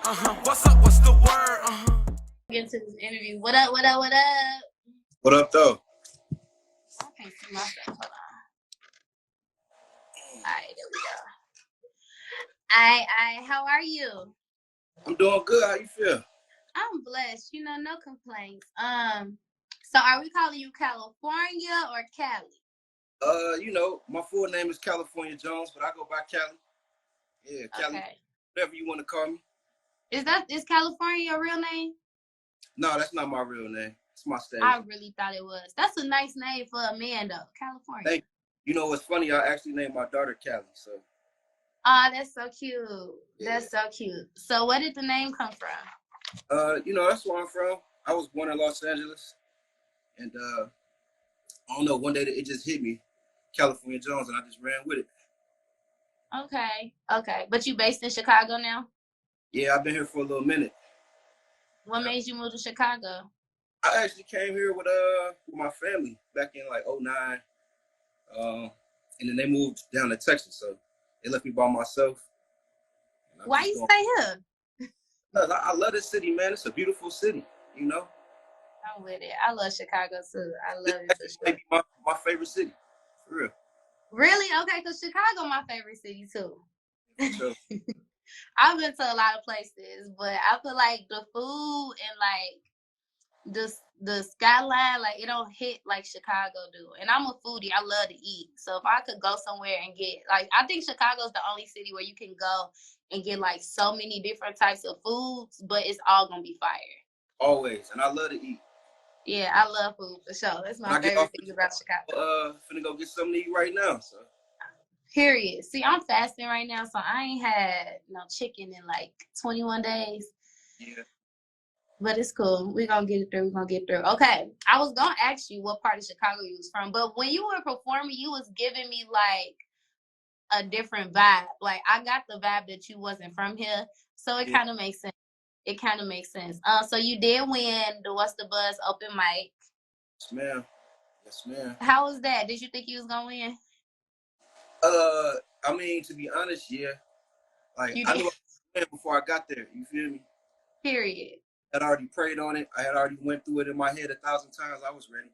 What's up? What's the word? Get into this interview. What up? What up? What up? What up, though? I can't see myself. Hold on. All right, there we go. How are you? I'm doing good. How you feel? I'm blessed. You know, no complaints. So are we calling you California or Cali? My full name is California Jones, but I go by Cali. Yeah, Cali. Okay. Whatever you want to call me. Is California your real name? No, that's not my real name. It's my stage. I really thought it was. That's a nice name for a man, though. California. Thank you. You know what's funny? I actually named my daughter Cali. So. Oh, that's so cute. Yeah. That's so cute. So where did the name come from? That's where I'm from. I was born in Los Angeles, and I don't know. One day it just hit me, California Jones, and I just ran with it. Okay. But you based in Chicago now? Yeah, I've been here for a little minute. What made you move to Chicago? I actually came here with my family back in like '09, and then they moved down to Texas, so they left me by myself. Why you stay here? I love this city, man. It's a beautiful city, you know. I'm with it. I love Chicago too. I love it for sure. Maybe my favorite city, for real. Really? Okay, because Chicago my favorite city too. Sure. I've been to a lot of places, but I feel like the food and like the skyline, like it don't hit like Chicago do. And I'm a foodie. I love to eat. So if I could go somewhere and get like, I think Chicago's the only city where you can go and get like so many different types of foods, but it's all gonna be fire. Always, and I love to eat. Yeah, I love food for sure. That's my favorite thing about Chicago. Finna go get something to eat right now. So. Period. See, I'm fasting right now, so I ain't had no chicken in like 21 days. Yeah. But it's cool. We're gonna get it through. Okay. I was gonna ask you what part of Chicago you was from, but when you were performing, you was giving me like a different vibe. Like I got the vibe that you wasn't from here. So it kind of makes sense. So you did win the What's the Buzz open mic. Yes, ma'am. How was that? Did you think you was gonna win? I mean, to be honest, yeah. Like I knew I was win before I got there. You feel me? Period. I had already prayed on it. I had already went through it in my head 1,000 times. I was ready.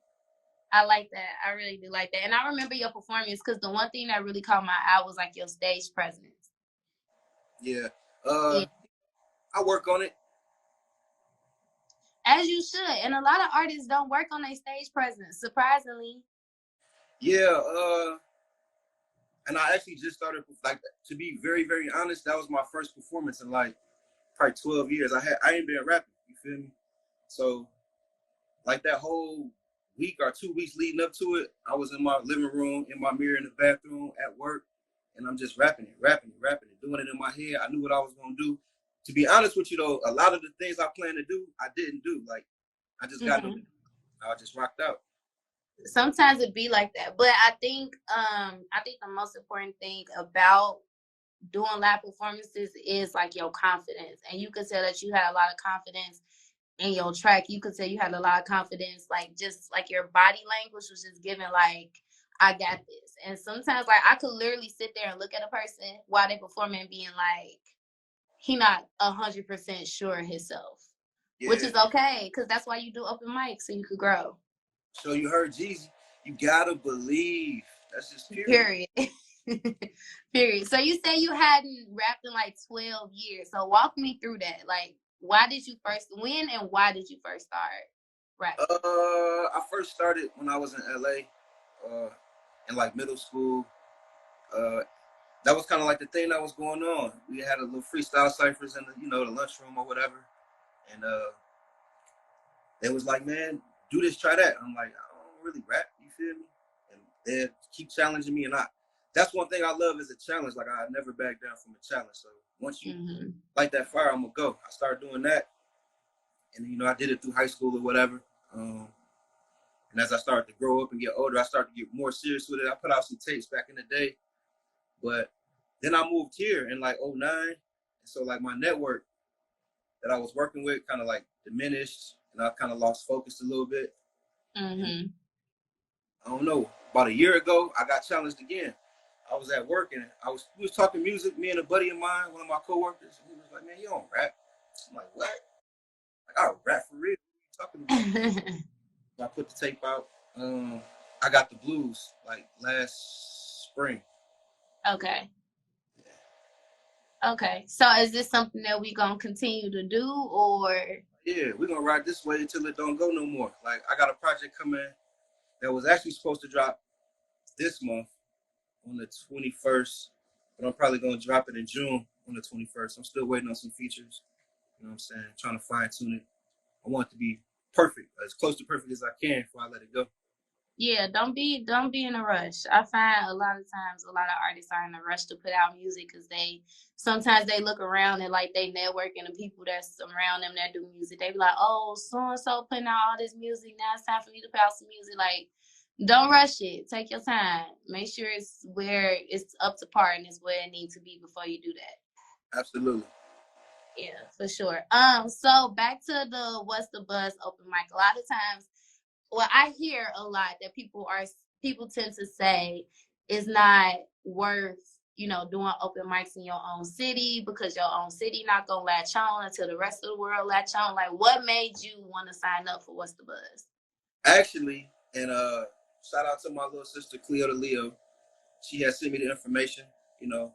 I like that. I really do like that. And I remember your performance because the one thing that really caught my eye was like your stage presence. Yeah. I work on it. As you should. And a lot of artists don't work on their stage presence, surprisingly. Yeah. And I actually just started, like, to be very, very honest, that was my first performance in like probably 12 years. I ain't been rapping, you feel me? So like that whole week or 2 weeks leading up to it, I was in my living room, in my mirror in the bathroom, at work, and I'm just rapping it, doing it in my head. I knew what I was gonna do. To be honest with you though, a lot of the things I planned to do, I didn't do. Like I just got them. I just rocked out. Sometimes it be like that. But I think the most important thing about doing live performances is like your confidence. And you could tell that you had a lot of confidence in your track. You could tell you had a lot of confidence, like just like your body language was just giving like, I got this. And sometimes like I could literally sit there and look at a person while they performing and being like, he not 100% sure himself. Yeah. Which is okay, because that's why you do open mic, so you could grow. So you heard Jeezy, you gotta believe. That's just period. Period. So you say you hadn't rapped in like 12 years. So walk me through that. Like, why did you first win and why did you first start rapping? I first started when I was in LA, in like middle school. That was kind of like the thing that was going on. We had a little freestyle ciphers in the lunchroom or whatever. And they was like, man, do this, try that. I'm like, I don't really rap, you feel me? And they keep challenging me, and that's one thing I love is a challenge. Like I never back down from a challenge. So once you light that fire, I'm gonna go. I started doing that, and I did it through high school or whatever. And as I started to grow up and get older, I started to get more serious with it. I put out some tapes back in the day, but then I moved here in like '09, and so like my network that I was working with kind of like diminished, and I kind of lost focus a little bit. I don't know. About a year ago, I got challenged again. I was at work and we was talking music, me and a buddy of mine, one of my coworkers, and he was like, man, you don't rap. I'm like, what? Like, I rap for real. What are you talking about? I put the tape out. I got the blues like last spring. Okay. Okay. So is this something that we gonna continue to do, or? Yeah, we're gonna ride this way until it don't go no more. Like I got a project coming that was actually supposed to drop this month on the 21st, but I'm probably gonna drop it in June on the 21st. I'm still waiting on some features. You know what I'm saying? Trying to fine tune it. I want it to be perfect, as close to perfect as I can before I let it go. Yeah, don't be in a rush. I find a lot of times a lot of artists are in a rush to put out music because they sometimes they look around and like they network and the people that's around them that do music, they be like, oh, so and so putting out all this music, now it's time for me to put out some music. Like, don't rush it. Take your time. Make sure it's where it's up to par and it's where it needs to be before you do that. Absolutely. Yeah, for sure. So back to the What's the Buzz open mic. A lot of times, well, I hear a lot that people tend to say it's not worth, doing open mics in your own city because your own city not gonna latch on until the rest of the world latch on. Like, what made you want to sign up for What's the Buzz? Actually, and shout out to my little sister Cleo the Leo. She had sent me the information. You know,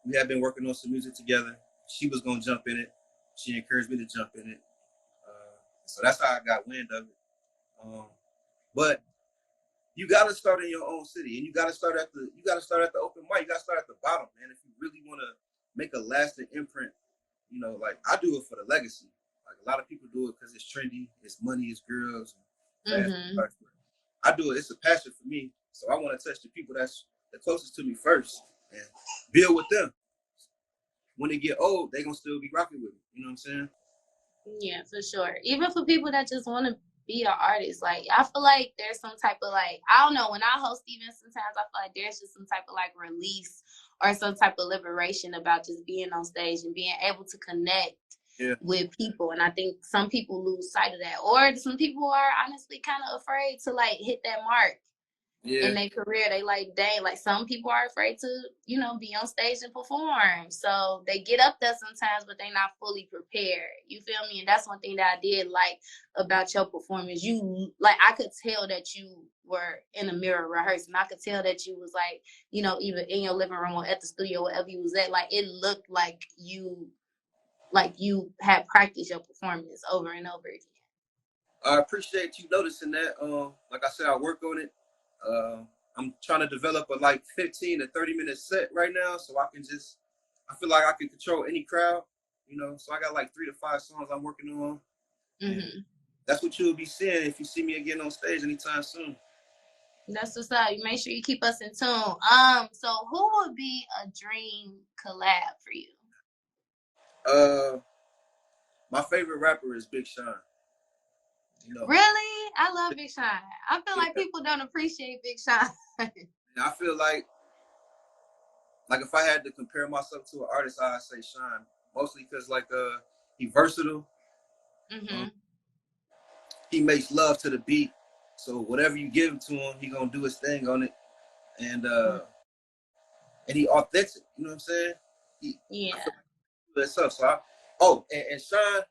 we had been working on some music together. She was gonna jump in it. She encouraged me to jump in it. So that's how I got wind of it. But you gotta start in your own city, and you gotta start at the open mic. You gotta start at the bottom, man. If you really want to make a lasting imprint, like I do it for the legacy. Like a lot of people do it because it's trendy, it's money, it's girls, fast. Mm-hmm. I do it. It's a passion for me, so I want to touch the people that's the closest to me first and build with them. When they get old, they gonna still be rocking with me. You know what I'm saying? Yeah, for sure. Even for people that just want to be an artist, like I feel like there's some type of like, I don't know, when I host events sometimes I feel like there's just some type of like release or some type of liberation about just being on stage and being able to connect with people. And I think some people lose sight of that. Or some people are honestly kind of afraid to like hit that mark in their career. They like, dang, like some people are afraid to, be on stage and perform. So they get up there sometimes, but they're not fully prepared. You feel me? And that's one thing that I did like about your performance. You, like, I could tell that you were in a mirror rehearsing. I could tell that you was like, either in your living room or at the studio, wherever you was at. Like, it looked like you had practiced your performance over and over again. I appreciate you noticing that. Like I said, I work on it. I'm trying to develop a like 15 to 30-minute set right now, so I feel like I can control any crowd. So I got like 3 to 5 songs I'm working on. Mm-hmm. That's what you'll be seeing if you see me again on stage anytime soon. That's what's up. You make sure you keep us in tune. So who would be a dream collab for you? My favorite rapper is Big Sean. Really? I love Big Sean. I feel like people don't appreciate Big Sean. I feel like if I had to compare myself to an artist, I'd say Sean. Mostly because he versatile. Mm-hmm. He makes love to the beat. So whatever you give him to him, he gonna do his thing on it. And he authentic. You know what I'm saying? Yeah. I feel like that's up. And Sean,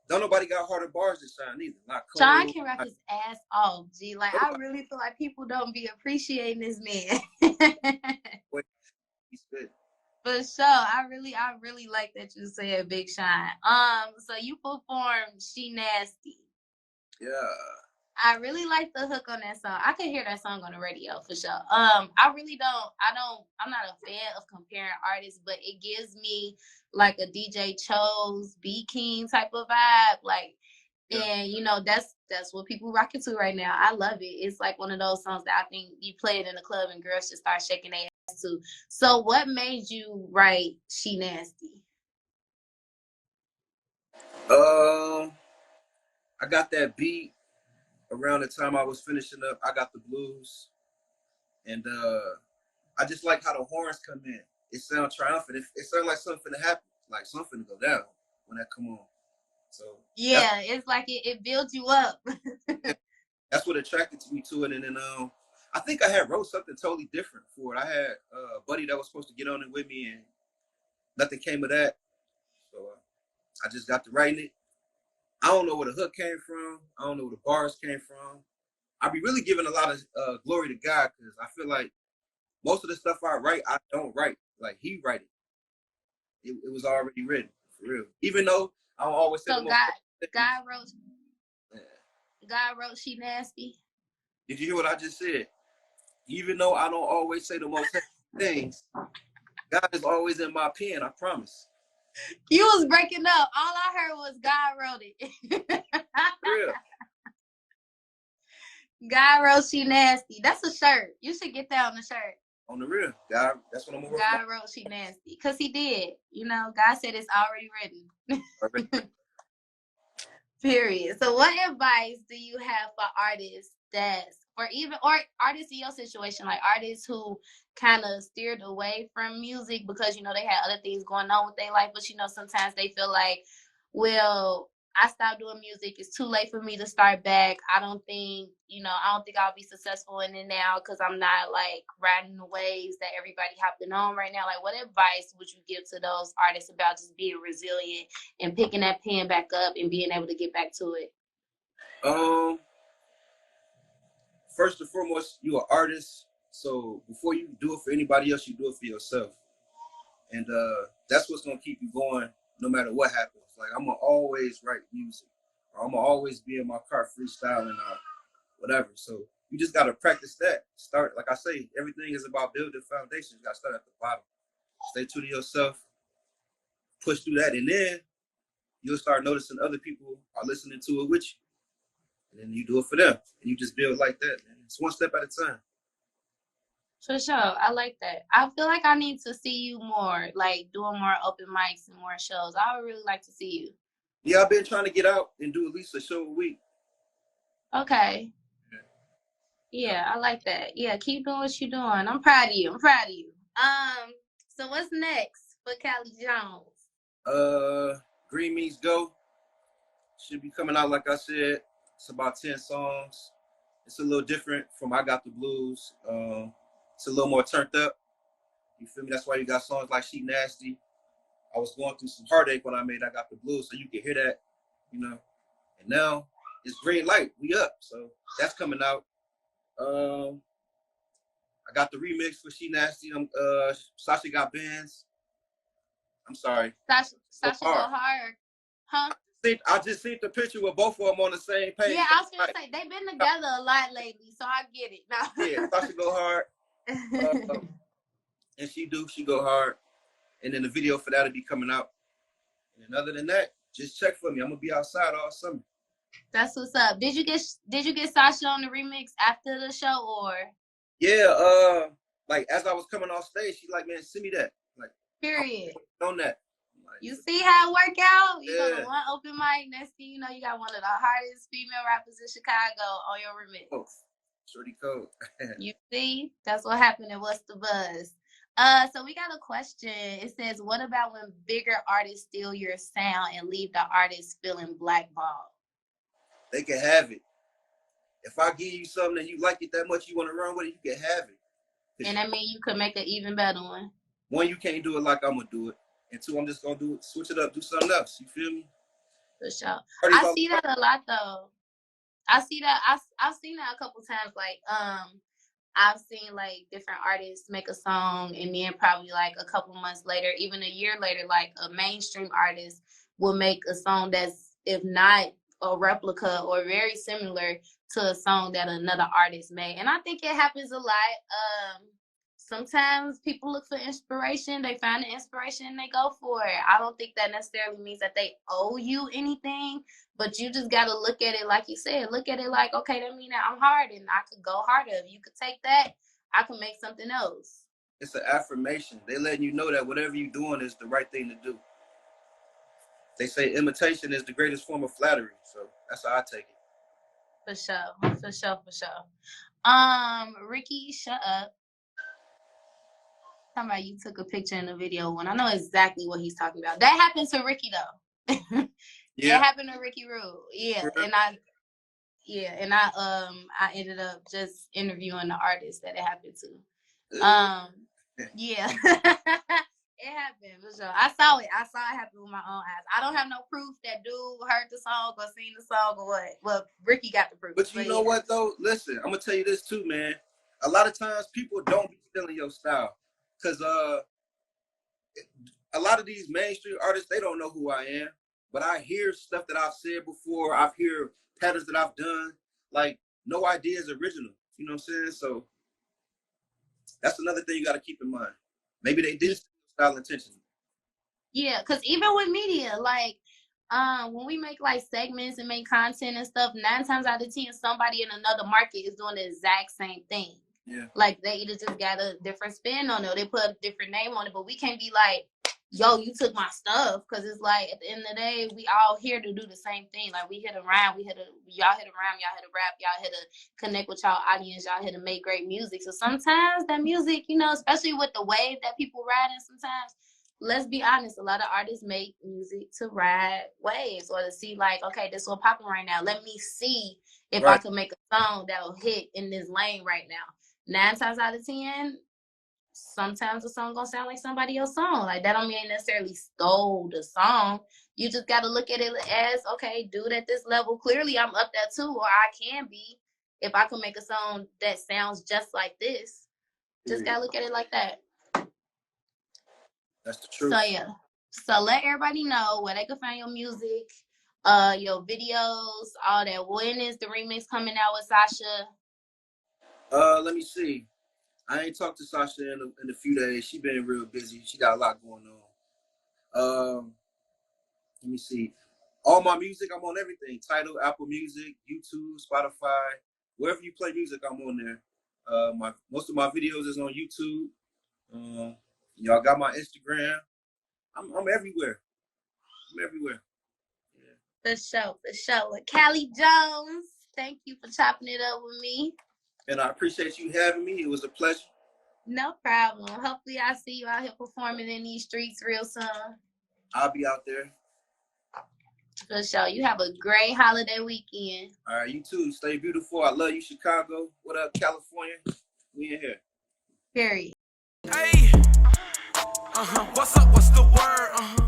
don't nobody got harder bars than Sean either. Not Cole. Sean can rap his ass off, G. Like, I really feel like people don't be appreciating this man. He's good. For sure. I really like that you said Big Sean. So you performed She Nasty. Yeah. I really like the hook on that song. I could hear that song on the radio for sure. I'm not a fan of comparing artists, but it gives me like a DJ Chose, B King type of vibe. Like, and that's what people rocking to right now. I love it. It's like one of those songs that I think you play it in the club and girls just start shaking their ass to. So what made you write She Nasty? I got that beat around the time I was finishing up. I got the blues, and I just like how the horns come in. It sounds triumphant. It sounds like something to happen, like something to go down when that come on. So yeah, it's like it builds you up. That's what attracted me to it. And then I think I had wrote something totally different for it. I had a buddy that was supposed to get on it with me, and nothing came of that. So I just got to writing it. I don't know where the hook came from. I don't know where the bars came from. I be really giving a lot of glory to God because I feel like most of the stuff I write, I don't write. Like he write it. It was already written for real. Even though I don't always say So the most. God wrote. God wrote She Nasty. Did you hear what I just said? Even though I don't always say the most things, God is always in my pen. I promise. You was breaking up. All I heard was God wrote it. For real. God wrote She Nasty. That's a shirt. You should get that on the shirt. On the real. God, that's what I'm working God wrote She Nasty. Because he did. You know, God said it's already written. Period. So what advice do you have for artists or artists in your situation, like artists who kind of steered away from music because, you know, they had other things going on with their life, but, you know, sometimes they feel like, well, I stopped doing music. It's too late for me to start back. I don't think I'll be successful in it now because I'm not like riding the waves that everybody hopping on right now. Like, what advice would you give to those artists about just being resilient and picking that pen back up and being able to get back to it? First and foremost, you're an artist. So before you do it for anybody else, you do it for yourself. And that's what's gonna keep you going no matter what happens. Like I'm gonna always write music, or I'm gonna always be in my car freestyling, whatever. So you just gotta practice that. Start, like I say, everything is about building foundations. You gotta start at the bottom. Stay true to yourself. Push through that, and then you'll start noticing other people are listening to it with you, and then you do it for them, and you just build like that. Man. It's one step at a time. For sure. I like that. I feel like I need to see you more, like doing more open mics and more shows. I would really like to see you. Yeah, I've been trying to get out and do at least a show a week. Okay. Yeah, I like that. Yeah, keep doing what you're doing. I'm proud of you. So what's next for Callie Jones? Green Means Go should be coming out, like I said. It's about 10 songs. It's a little different from I Got the Blues. It's a little more turned up. You feel me? That's why you got songs like She Nasty. I was going through some heartache when I made I Got the Blues, so you can hear that, you know. And now it's green light. We up. So that's coming out. I got the remix for She Nasty. Sasha got bands. I'm sorry. Sasha go hard. Huh? I just seen the picture with both of them on the same page. Yeah, I was gonna say they've been together a lot lately, so I get it. No. Yeah, Sasha go hard. And she go hard. And then the video for that'll be coming out. And other than that, just check for me. I'm gonna be outside all summer. That's what's up. Did you get Sasha on the remix after the show or? Yeah, like as I was coming off stage, she's like, man, send me that. Like, period. On that. Like, you see how it work out? You go to one open mic, next thing you know, you got one of the hardest female rappers in Chicago on your remix. Oh, shorty code. You see? That's what happened in What's the Buzz. So we got a question. It says, what about when bigger artists steal your sound and leave the artist feeling blackballed? They can have it. If I give you something and you like it that much, you want to run with it, you can have it. And I mean, you could make an even better one. One, you can't do it like I'm going to do it. And two, I'm just going to do it, switch it up, do something else. You feel me? For sure. I see that a lot, though. I've seen that a couple times. Like, I've seen like different artists make a song and then probably like a couple months later, even a year later, like a mainstream artist will make a song that's, if not a replica or very similar to a song that another artist made. And I think it happens a lot. Sometimes people look for inspiration, they find the inspiration and they go for it. I don't think that necessarily means that they owe you anything, but you just got to look at it like you said. Look at it like, okay, that means that I'm hard and I could go harder. If you could take that, I could make something else. It's an affirmation. They're letting you know that whatever you're doing is the right thing to do. They say imitation is the greatest form of flattery, so that's how I take it. For sure. Ricky, shut up. Talking about you took a picture in the video when I know exactly what he's talking about. That happened to Ricky though. Yeah. It happened to Ricky Rule. Yeah. And I ended up just interviewing the artist that it happened to. Yeah. It happened for sure. I saw it. I saw it happen with my own eyes. I don't have no proof that dude heard the song or seen the song or what. Well, Ricky got the proof. But you know what though? Listen, I'm gonna tell you this too, man. A lot of times people don't be stealing your style, cause a lot of these mainstream artists, they don't know who I am. But I hear stuff that I've said before. I've heard patterns that I've done. Like, no idea is original. You know what I'm saying? So that's another thing you got to keep in mind. Maybe they did style intentionally. Yeah, because even with media, like, when we make like segments and make content and stuff, 9 times out of 10, somebody in another market is doing the exact same thing. Yeah. Like, they either just got a different spin on it or they put a different name on it, but we can't be like, yo, you took my stuff, because it's like, at the end of the day, we all here to do the same thing. Like, we hit a rhyme, y'all hit a rhyme, y'all hit a rap, y'all hit to connect with y'all audience, y'all hit to make great music. So sometimes that music, you know, especially with the wave that people riding sometimes, let's be honest, a lot of artists make music to ride waves or to see like, okay, this one popping right now. Let me see if I can make a song that'll hit in this lane right now. 9 times out of 10, sometimes the song gonna sound like somebody else's song. Like, that don't mean necessarily stole the song. You just gotta look at it as, okay, dude, at this level, clearly I'm up there too, or I can be if I can make a song that sounds just like this. Just gotta look at it like that. That's the truth. So yeah. So let everybody know where they can find your music, your videos, all that. When is the remix coming out with Sasha? Let me see. I ain't talked to Sasha in a few days. She been real busy. She got a lot going on. Let me see. All my music, I'm on everything. Tidal, Apple Music, YouTube, Spotify. Wherever you play music, I'm on there. Most of my videos is on YouTube. Y'all got my Instagram. I'm everywhere. I'm everywhere. Yeah. For sure. With Callie Jones, thank you for chopping it up with me. And I appreciate you having me. It was a pleasure. No problem. Hopefully I'll see you out here performing in these streets real soon. I'll be out there. For sure. You have a great holiday weekend. All right, you too. Stay beautiful. I love you, Chicago. What up, California? We in here. Period. Hey. What's up? What's the word?